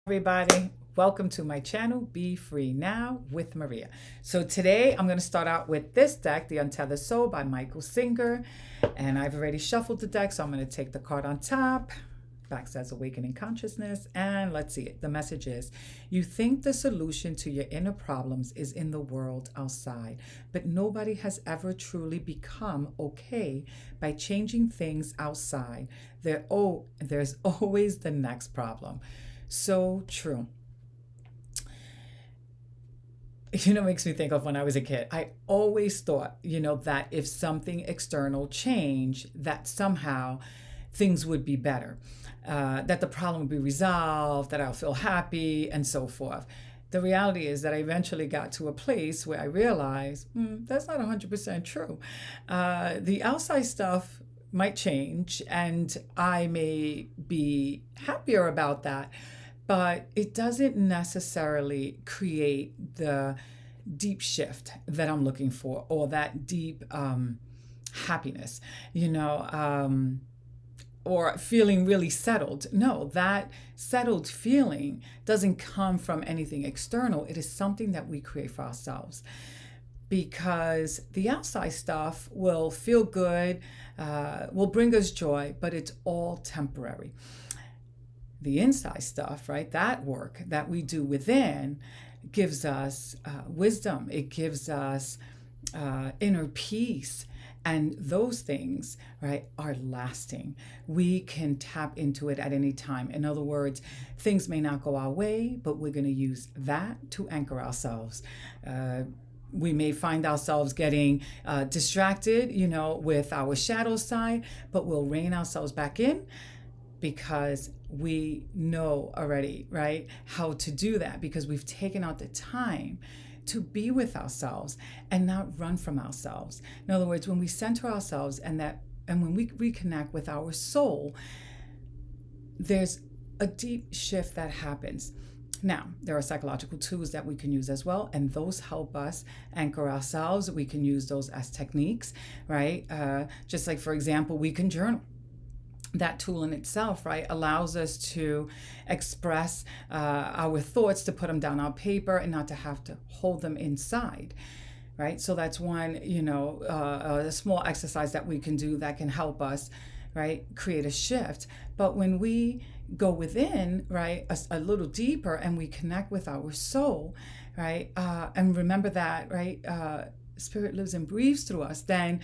Everybody, welcome to my channel, Be Free Now with Maria. So today I'm going to start out with this deck, The Untethered Soul by Michael Singer. And I've already shuffled the deck, so I'm going to take the card on top. Back says Awakening Consciousness. And let's see it. The message is, you think the solution to your inner problems is in the world outside, but nobody has ever truly become okay by changing things outside. There's always the next problem. So true. Makes me think of when I was a kid. I always thought, that if something external changed, that somehow things would be better, that the problem would be resolved, that I'll feel happy, and so forth. The reality is that I eventually got to a place where I realized that's not 100% true. The outside stuff might change, and I may be happier about that, but it doesn't necessarily create the deep shift that I'm looking for, or that deep happiness, or feeling really settled. No, that settled feeling doesn't come from anything external. It is something that we create for ourselves. Because the outside stuff will feel good, will bring us joy, but it's all temporary. The inside stuff, right, that work that we do within gives us wisdom. It gives us inner peace. And those things, right, are lasting. We can tap into it at any time. In other words, things may not go our way, but we're going to use that to anchor ourselves. We may find ourselves getting distracted, with our shadow side, but we'll rein ourselves back in because we know already, right, how to do that, because we've taken out the time to be with ourselves and not run from ourselves. In other words, when we center ourselves and when we reconnect with our soul, there's a deep shift that happens. Now, there are psychological tools that we can use as well, and those help us anchor ourselves. We can use those as techniques, right? Just like, for example, we can journal. That tool in itself, right, allows us to express our thoughts, to put them down on paper and not to have to hold them inside, right? So that's one, a small exercise that we can do that can help us, right, create a shift. But when we go within, right, a little deeper, and we connect with our soul, right, and remember that, right, spirit lives and breathes through us, then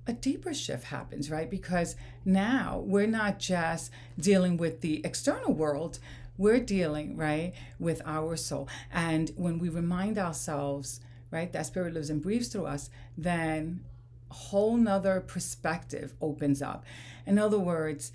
a deeper shift happens, right? Because now we're not just dealing with the external world, we're dealing, right, with our soul. And when we remind ourselves, right, that spirit lives and breathes through us, then a whole nother perspective opens up. In other words,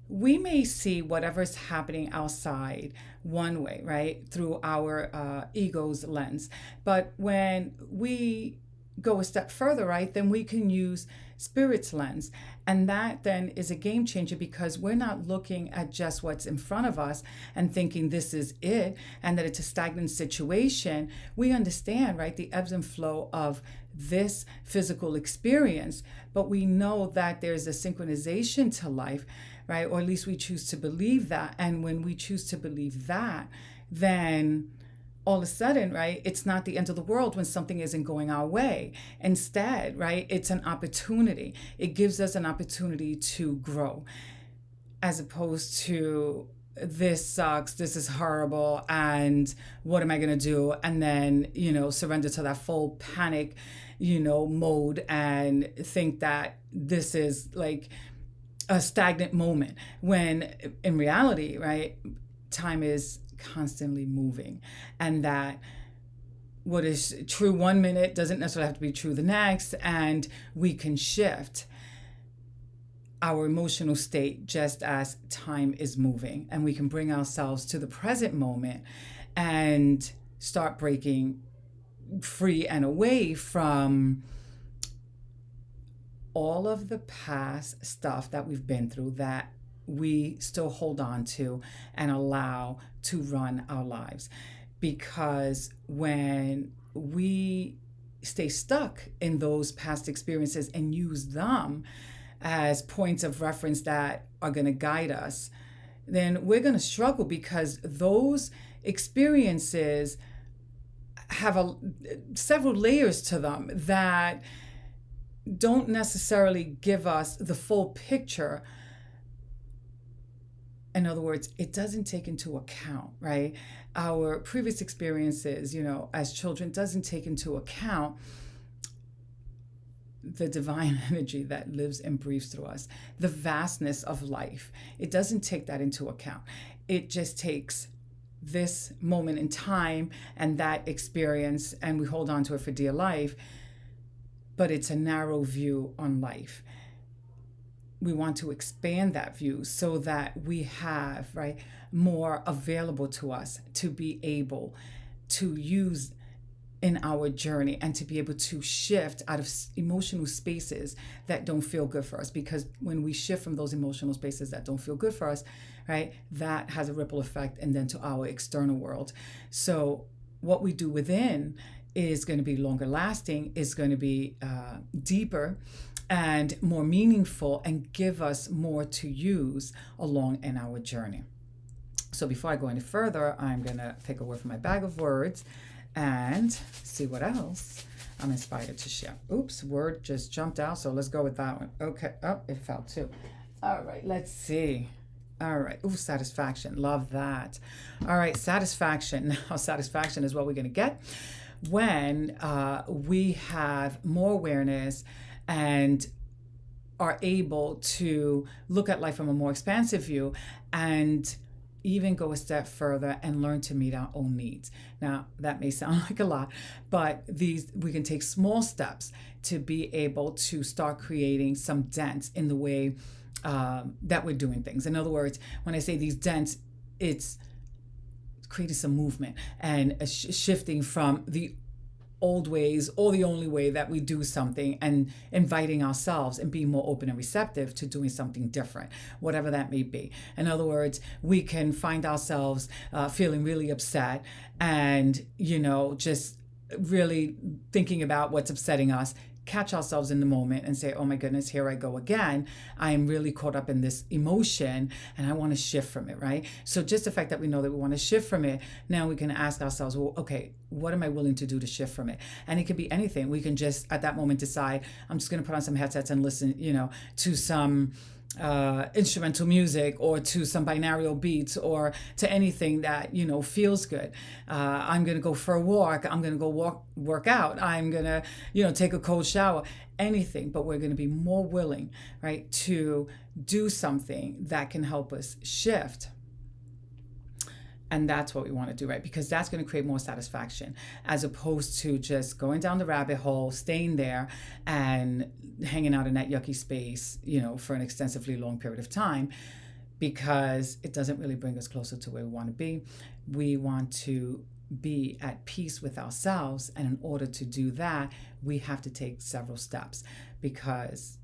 we may see whatever's happening outside one way, right, through our ego's lens. But when we go a step further, right, then we can use spirit's lens. And that then is a game changer, because we're not looking at just what's in front of us and thinking this is it and that it's a stagnant situation. We understand, right, the ebbs and flow of this physical experience, but we know that there's a synchronization to life, right? Or at least we choose to believe that. And when we choose to believe that, then all of a sudden, right, it's not the end of the world when something isn't going our way. Instead, right, it's an opportunity. It gives us an opportunity to grow, as opposed to this sucks, this is horrible, and what am I going to do? And then, surrender to that full panic, mode, and think that this is like a stagnant moment, when in reality, right, time is constantly moving, and that what is true one minute doesn't necessarily have to be true the next, and we can shift our emotional state just as time is moving, and we can bring ourselves to the present moment and start breaking free and away from all of the past stuff that we've been through, that we still hold on to and allow to run our lives. Because when we stay stuck in those past experiences and use them as points of reference that are going to guide us, then we're going to struggle, because those experiences have several layers to them that don't necessarily give us the full picture. In other words, it doesn't take into account, right? Our previous experiences, as children, doesn't take into account the divine energy that lives and breathes through us, the vastness of life. It doesn't take that into account. It just takes this moment in time and that experience, and we hold on to it for dear life, but it's a narrow view on life. We want to expand that view so that we have, right, more available to us to be able to use in our journey, and to be able to shift out of emotional spaces that don't feel good for us. Because when we shift from those emotional spaces that don't feel good for us, right, that has a ripple effect and then to our external world. So what we do within is going to be longer lasting, is going to be deeper and more meaningful, and give us more to use along in our journey. So before I go any further, I'm going to take a word from my bag of words and see what else I'm inspired to share. Oops, word just jumped out, so let's go with that one. Okay, oh, it fell too. All right, let's see. All right, ooh, satisfaction, love that. All right, satisfaction. Now, satisfaction is what we're going to get when we have more awareness and are able to look at life from a more expansive view, and even go a step further and learn to meet our own needs. Now, that may sound like a lot, but we can take small steps to be able to start creating some dents in the way that we're doing things. In other words, when I say these dents, it's creating some movement and shifting from the old ways or the only way that we do something, and inviting ourselves and being more open and receptive to doing something different, whatever that may be. In other words, we can find ourselves feeling really upset and, just really thinking about what's upsetting us, catch ourselves in the moment and say, oh my goodness, here I go again. I am really caught up in this emotion and I want to shift from it, right? So just the fact that we know that we want to shift from it, now we can ask ourselves, well, okay, what am I willing to do to shift from it? And it could be anything. We can just at that moment decide, I'm just going to put on some headsets and listen, to some instrumental music, or to some binaural beats, or to anything that feels good. I'm gonna go for a walk, I'm gonna go work out, I'm gonna take a cold shower, anything. But we're gonna be more willing, right, to do something that can help us shift. And that's what we want to do, right? Because that's going to create more satisfaction, as opposed to just going down the rabbit hole, staying there and hanging out in that yucky space, for an extensively long period of time, because it doesn't really bring us closer to where we want to be. We want to be at peace with ourselves. And in order to do that, we have to take several steps, because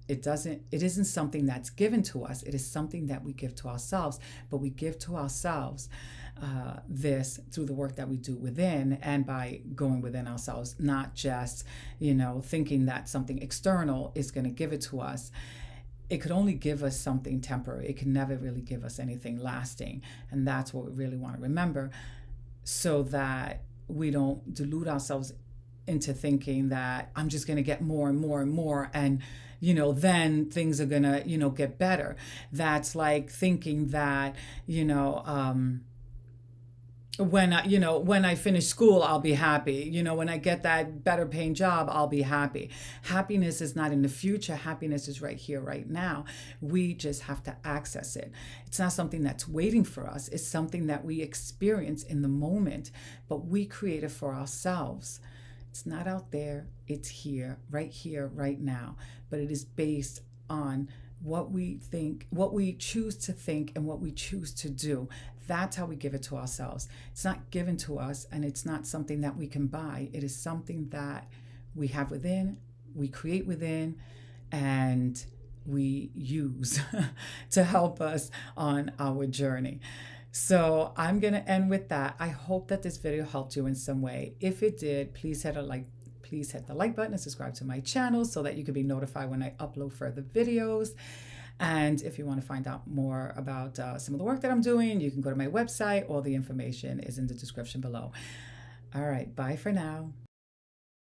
it isn't something that's given to us. It is something that we give to ourselves, but we give to ourselves this through the work that we do within, and by going within ourselves, not just, thinking that something external is going to give it to us. It could only give us something temporary. It can never really give us anything lasting. And that's what we really want to remember, so that we don't delude ourselves into thinking that I'm just going to get more and more and more, and then things are going to, get better. That's like thinking that, when I finish school, I'll be happy. When I get that better paying job, I'll be happy. Happiness is not in the future. Happiness is right here, right now. We just have to access it. It's not something that's waiting for us. It's something that we experience in the moment, but we create it for ourselves. It's not out there. It's here, right now. But it is based on what we think, what we choose to think, and what we choose to do. That's how we give it to ourselves. It's not given to us, and it's not something that we can buy. It is something that we have within, we create within, and we use to help us on our journey. So I'm going to end with that. I hope that this video helped you in some way. If it did, please hit the like button and subscribe to my channel so that you can be notified when I upload further videos. And if you want to find out more about some of the work that I'm doing, you can go to my website. All the information is in the description below. All right, bye for now.